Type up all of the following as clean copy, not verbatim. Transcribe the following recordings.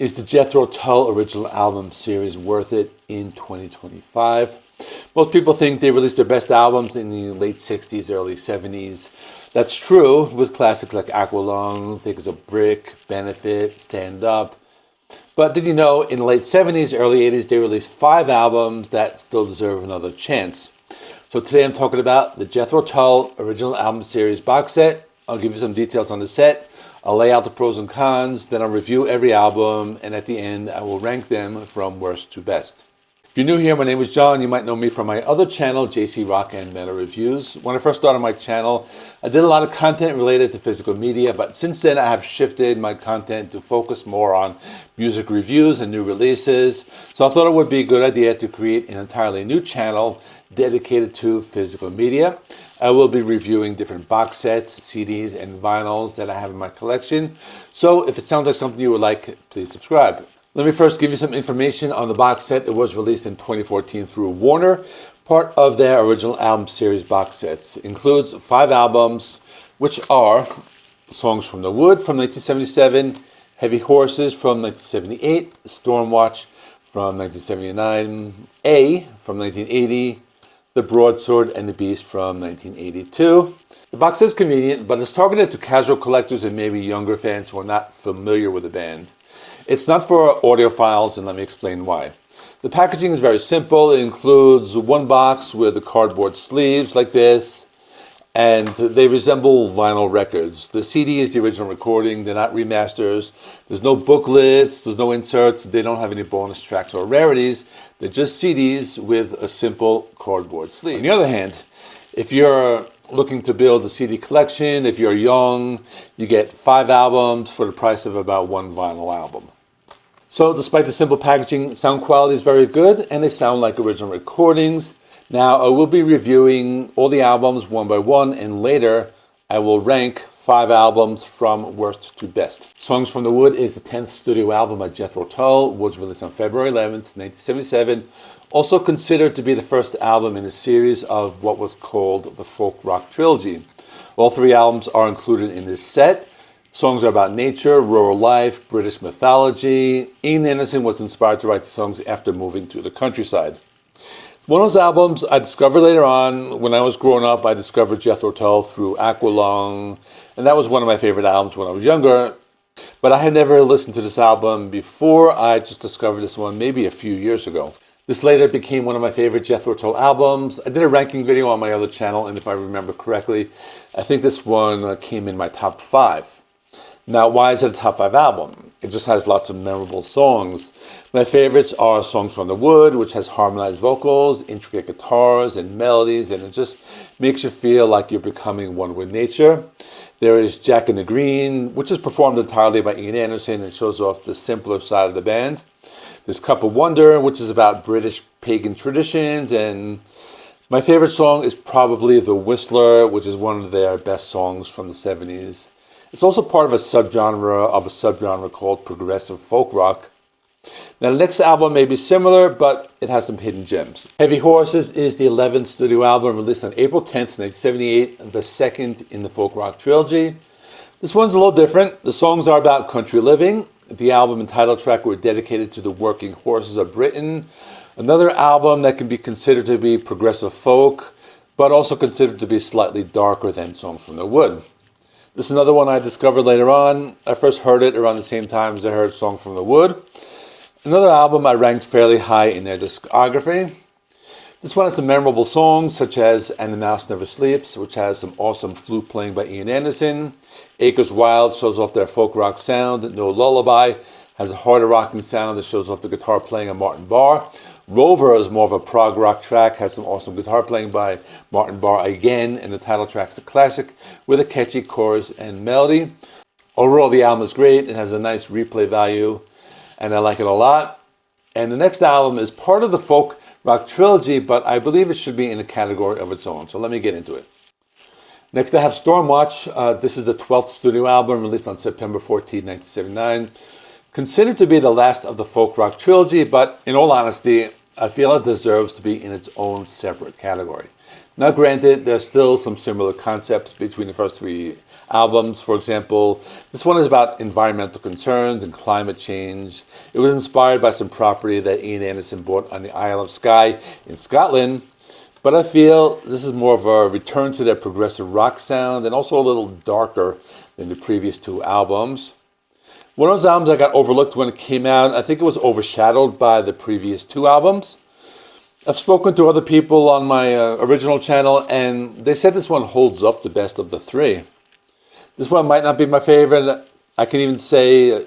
Is the Jethro Tull original album series worth it in 2025? Most people think they released their best albums in the late 60s, early 70s. That's true with classics like Aqualung, Thick as a Brick, Benefit, Stand Up. But did you know in the late 70s, early 80s, they released 5 albums that still deserve another chance? So today I'm talking about the Jethro Tull original album series box set. I'll give you some details on the set. I'll lay out the pros and cons, then I'll review every album, and at the end I will rank them from worst to best. If you're new here, my name is John. You might know me from my other channel, JC Rock and Metal Reviews. When I first started my channel, I did a lot of content related to physical media, but since then I have shifted my content to focus more on music reviews and new releases. So I thought it would be a good idea to create an entirely new channel dedicated to physical media. I will be reviewing different box sets, CDs, and vinyls that I have in my collection. So if it sounds like something you would like, please subscribe. Let me first give you some information on the box set. It was released in 2014 through Warner, part of their original album series box sets. It includes 5 albums, which are Songs from the Wood from 1977, Heavy Horses from 1978, Stormwatch from 1979, A from 1980, The Broadsword and the Beast from 1982. The box set is convenient, but it's targeted to casual collectors and maybe younger fans who are not familiar with the band. It's not for audiophiles, and let me explain why. The packaging is very simple. It includes one box with the cardboard sleeves like this, and they resemble vinyl records. The CD is the original recording. They're not remasters. There's no booklets. There's no inserts. They don't have any bonus tracks or rarities. They're just CDs with a simple cardboard sleeve. On the other hand, if you're looking to build a CD collection, if you're young, you get 5 albums for the price of about 1 vinyl album. So despite the simple packaging, sound quality is very good and they sound like original recordings. Now I will be reviewing all the albums one by one, and later I will rank 5 albums from worst to best. Songs from the Wood is the 10th studio album by Jethro Tull, was released on February 11th, 1977. Also considered to be the first album in a series of what was called the folk rock trilogy. All 3 albums are included in this set. Songs are about nature, rural life, British mythology. Ian Anderson was inspired to write the songs after moving to the countryside. One of those albums I discovered later on. When I was growing up, I discovered Jethro Tull through Aqualung, and that was one of my favorite albums when I was younger. But I had never listened to this album before. I just discovered this one maybe a few years ago. This later became one of my favorite Jethro Tull albums. I did a ranking video on my other channel, and if I remember correctly, I think this one came in my top 5. Now, why is it a top 5 album? It just has lots of memorable songs. My favorites are Songs from the Wood, which has harmonized vocals, intricate guitars, and melodies, and it just makes you feel like you're becoming one with nature. There is Jack in the Green, which is performed entirely by Ian Anderson and shows off the simpler side of the band. There's Cup of Wonder, which is about British pagan traditions, and my favorite song is probably The Whistler, which is one of their best songs from the 70s. It's also part of a subgenre called progressive folk rock. Now the next album may be similar, but it has some hidden gems. Heavy Horses is the 11th studio album released on April 10th, 1978, the second in the folk rock trilogy. This one's a little different. The songs are about country living. The album and title track were dedicated to the working horses of Britain. Another album that can be considered to be progressive folk, but also considered to be slightly darker than Songs from the Wood. This is another one I discovered later on. I first heard it around the same time as I heard Song from the Wood. Another album I ranked fairly high in their discography. This one has some memorable songs such as And the Mouse Never Sleeps, which has some awesome flute playing by Ian Anderson. Acres Wild shows off their folk rock sound. No Lullaby has a harder rocking sound that shows off the guitar playing of Martin Barre. Rover is more of a prog rock track, has some awesome guitar playing by Martin Barre again, and the title track's a classic with a catchy chorus and melody. Overall, the album is great. It has a nice replay value, and I like it a lot. And the next album is part of the folk rock trilogy, but I believe it should be in a category of its own. So let me get into it. Next, I have Stormwatch. This is the 12th studio album released on September 14, 1979. Considered to be the last of the folk rock trilogy, but in all honesty, I feel it deserves to be in its own separate category. Now granted, there's still some similar concepts between the first three albums. For example, this one is about environmental concerns and climate change. It was inspired by some property that Ian Anderson bought on the Isle of Skye in Scotland. But I feel this is more of a return to their progressive rock sound and also a little darker than the previous two albums. One of those albums I got overlooked when it came out. I think it was overshadowed by the previous two albums. I've spoken to other people on my original channel, and they said this one holds up the best of the three. This one might not be my favorite. I can even say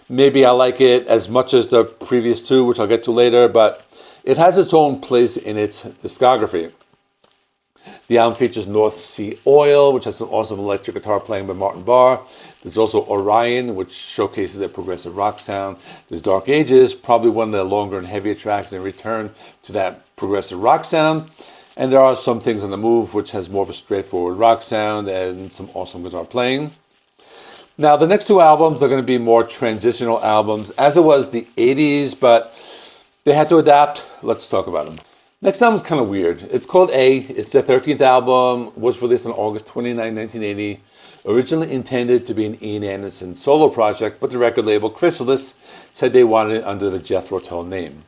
maybe I like it as much as the previous two, which I'll get to later, but it has its own place in its discography. The album features North Sea Oil, which has some awesome electric guitar playing by Martin Barre. There's also Orion, which showcases their progressive rock sound. There's Dark Ages, probably one of the longer and heavier tracks, and return to that progressive rock sound. And there are some things on the move, which has more of a straightforward rock sound and some awesome guitar playing. Now, the next two albums are going to be more transitional albums, as it was the 80s, but they had to adapt. Let's talk about them. Next album is kind of weird. It's called A. It's their 13th album, was released on August 29, 1980. Originally intended to be an Ian Anderson solo project, but the record label Chrysalis said they wanted it under the Jethro Tull name.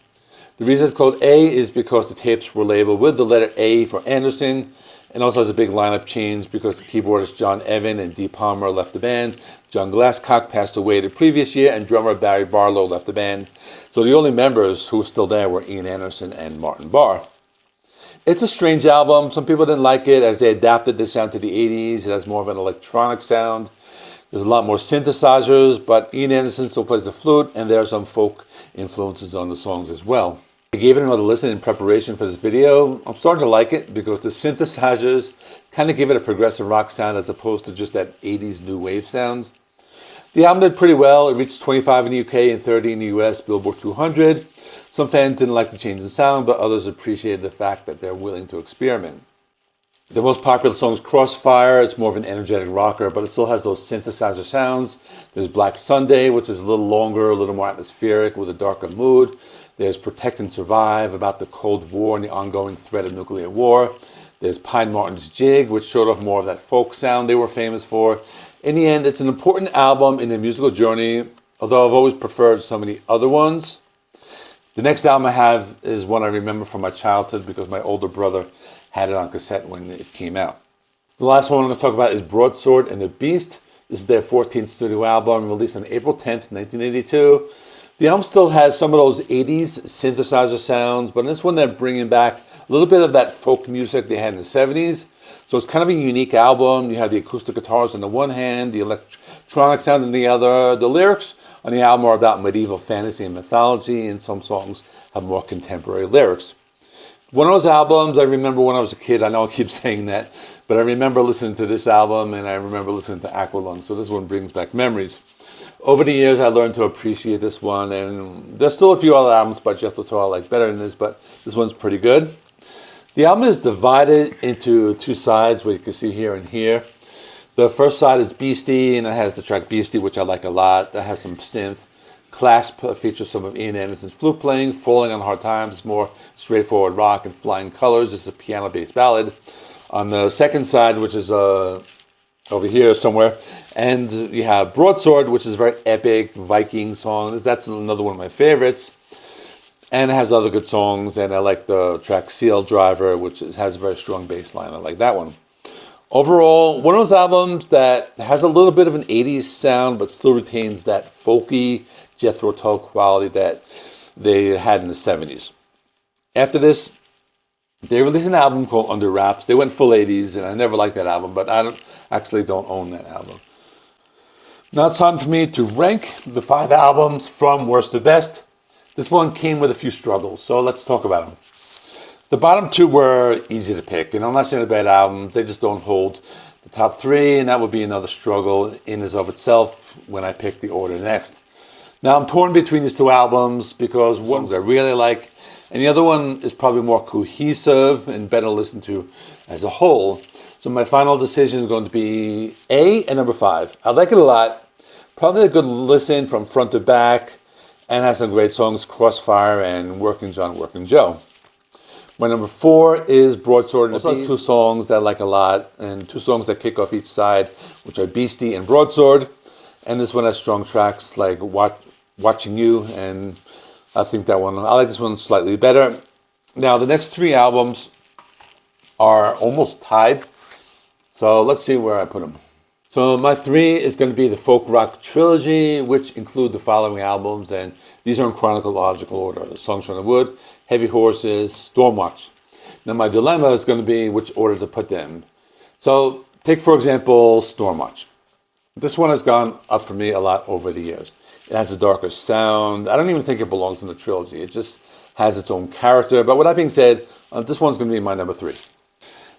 The reason it's called A is because the tapes were labeled with the letter A for Anderson, and also has a big lineup change because the keyboardist John Evan and Dee Palmer left the band. John Glasscock passed away the previous year, and drummer Barry Barlow left the band. So the only members who were still there were Ian Anderson and Martin Barre. It's a strange album. Some people didn't like it as they adapted the sound to the 80s. It has more of an electronic sound. There's a lot more synthesizers, but Ian Anderson still plays the flute, and there are some folk influences on the songs as well. I gave it another listen in preparation for this video. I'm starting to like it because the synthesizers kind of give it a progressive rock sound as opposed to just that 80s new wave sound. The album did pretty well. It reached 25 in the UK and 30 in the US, Billboard 200. Some fans didn't like the change in sound, but others appreciated the fact that they're willing to experiment. The most popular song is Crossfire. It's more of an energetic rocker, but it still has those synthesizer sounds. There's Black Sunday, which is a little longer, a little more atmospheric with a darker mood. There's Protect and Survive, about the Cold War and the ongoing threat of nuclear war. There's Pine Martin's Jig, which showed off more of that folk sound they were famous for. In the end, it's an important album in their musical journey, although I've always preferred some of the other ones. The next album I have is one I remember from my childhood because my older brother had it on cassette when it came out. The last one I'm going to talk about is Broadsword and the Beast. This is their 14th studio album, released on April 10th, 1982. The album still has some of those 80s synthesizer sounds, but in this one they're bringing back a little bit of that folk music they had in the 70s. So it's kind of a unique album. You have the acoustic guitars on the one hand, the electronic sound on the other. The lyrics on the album are about medieval fantasy and mythology, and some songs have more contemporary lyrics. One of those albums I remember when I was a kid. I know I keep saying that, but I remember listening to this album, and I remember listening to Aqualung, so this one brings back memories. Over the years, I learned to appreciate this one, and there's still a few other albums by Jethro Tull I like better than this, but this one's pretty good. The album is divided into two sides, where you can see here and here. The first side is Beastie, and it has the track Beastie, which I like a lot. That has some synth. Clasp features some of Ian Anderson's flute playing. Falling on Hard Times is more straightforward rock, and Flying Colors is a piano-based ballad. On the second side, which is over here somewhere, and you have Broadsword, which is a very epic Viking song. That's another one of my favorites. And it has other good songs, and I like the track Seal Driver, which has a very strong bass line. I like that one. Overall, one of those albums that has a little bit of an 80s sound, but still retains that folky Jethro Tull quality that they had in the 70s. After this, they released an album called Under Wraps. They went full 80s, and I never liked that album, but I don't own that album. Now it's time for me to rank the 5 albums from worst to best. This one came with a few struggles, so let's talk about them. The bottom 2 were easy to pick. I'm not saying they're bad albums, they just don't hold the top 3, and that would be another struggle in and of itself when I pick the order next. Now I'm torn between these 2 albums because one I really like, and the other one is probably more cohesive and better listened to as a whole. So my final decision is going to be A and number 5. I like it a lot. Probably a good listen from front to back, and has some great songs, Crossfire and Working John, Working Joe. My number 4 is Broadsword. Also has 2 songs that I like a lot, and 2 songs that kick off each side, which are Beastie and Broadsword. And this one has strong tracks like Watching You, and I think I like this one slightly better. Now, the next 3 albums are almost tied, so let's see where I put them. So my 3 is going to be the Folk Rock Trilogy, which include the following albums, and these are in chronological order: Songs from the Wood, Heavy Horses, Stormwatch. Now my dilemma is going to be which order to put them. So take, for example, Stormwatch. This one has gone up for me a lot over the years. It has a darker sound. I don't even think it belongs in the trilogy. It just has its own character. But with that being said, this one's going to be my number 3.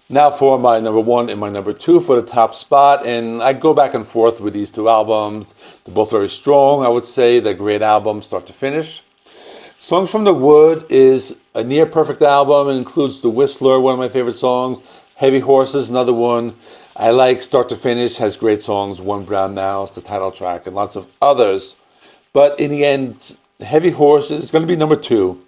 Now for my number 1 and my number 2 for the top spot. And I go back and forth with these 2 albums. They're both very strong. I would say they're great albums, start to finish. Songs from the Wood is a near perfect album. It includes The Whistler, one of my favorite songs. Heavy Horses, another one I like start to finish, has great songs. One Brown Mouse, the title track, and lots of others. But in the end, Heavy Horses is going to be number 2.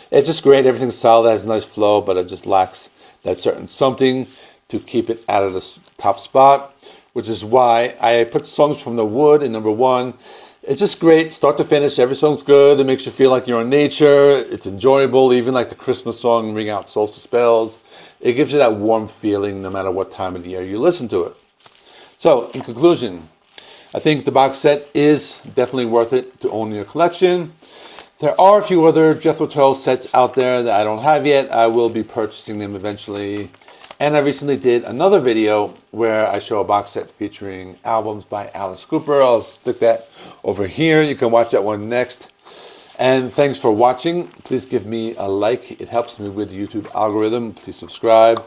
It's just great. Everything's solid, has a nice flow, but it just lacks that certain something to keep it out of the top spot, which is why I put Songs from the Wood in number 1. It's just great, start to finish. Every song's good. It makes you feel like you're in nature. It's enjoyable, even like the Christmas song, Ring Out Solstice Bells. It gives you that warm feeling no matter what time of the year you listen to it. So, in conclusion, I think the box set is definitely worth it to own in your collection. There are a few other Jethro Tull sets out there that I don't have yet. I will be purchasing them eventually. And I recently did another video where I show a box set featuring albums by Alice Cooper. I'll stick that over here. You can watch that one next. And thanks for watching. Please give me a like. It helps me with the YouTube algorithm. Please subscribe.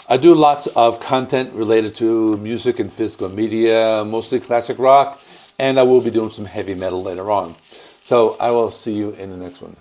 I do lots of content related to music and physical media, mostly classic rock. And I will be doing some heavy metal later on. So I will see you in the next one.